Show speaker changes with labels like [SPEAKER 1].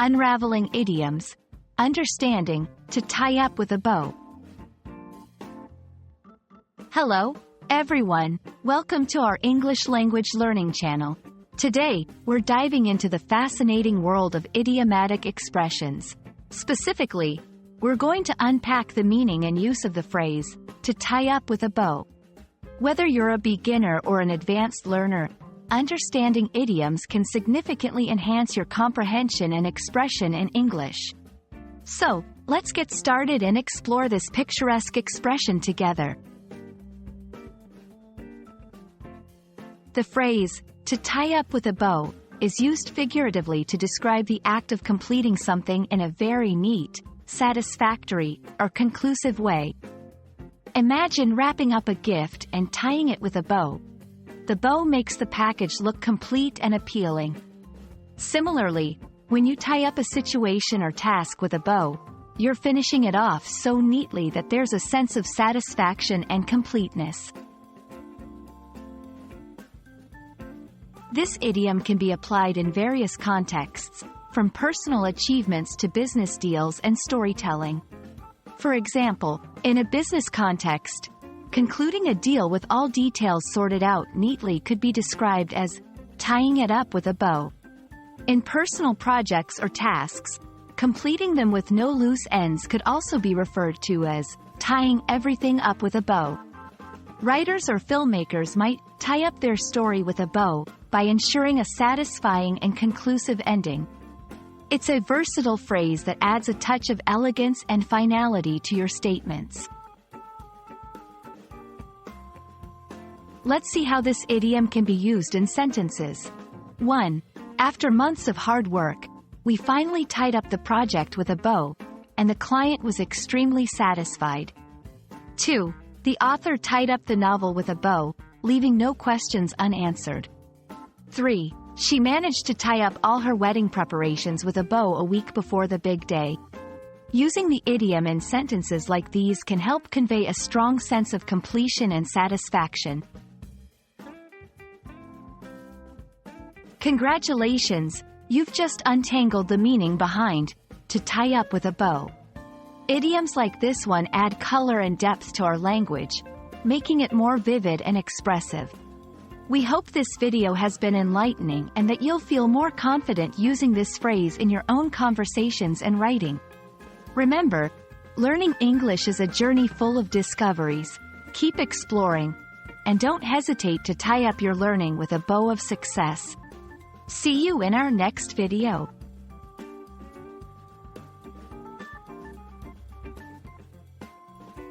[SPEAKER 1] Unraveling Idioms, Understanding, to tie up with a bow. Hello, everyone. Welcome to our English language learning channel. Today, we're diving into the fascinating world of idiomatic expressions. Specifically, we're going to unpack the meaning and use of the phrase, to tie up with a bow. Whether you're a beginner or an advanced learner, understanding idioms can significantly enhance your comprehension and expression in English. So, let's get started and explore this picturesque expression together. The phrase, to tie up with a bow, is used figuratively to describe the act of completing something in a very neat, satisfactory, or conclusive way. Imagine wrapping up a gift and tying it with a bow. The bow makes the package look complete and appealing. Similarly, when you tie up a situation or task with a bow, you're finishing it off so neatly that there's a sense of satisfaction and completeness. This idiom can be applied in various contexts, from personal achievements to business deals and storytelling. For example, in a business context, concluding a deal with all details sorted out neatly could be described as tying it up with a bow. In personal projects or tasks, completing them with no loose ends could also be referred to as tying everything up with a bow. Writers or filmmakers might tie up their story with a bow by ensuring a satisfying and conclusive ending. It's a versatile phrase that adds a touch of elegance and finality to your statements. Let's see how this idiom can be used in sentences. 1. After months of hard work, we finally tied up the project with a bow, and the client was extremely satisfied. 2. The author tied up the novel with a bow, leaving no questions unanswered. 3. She managed to tie up all her wedding preparations with a bow a week before the big day. Using the idiom in sentences like these can help convey a strong sense of completion and satisfaction. Congratulations, you've just untangled the meaning behind to tie up with a bow. Idioms like this one add color and depth to our language, making it more vivid and expressive. We hope this video has been enlightening and that you'll feel more confident using this phrase in your own conversations and writing. Remember, learning English is a journey full of discoveries. Keep exploring, and don't hesitate to tie up your learning with a bow of success. See you in our next video.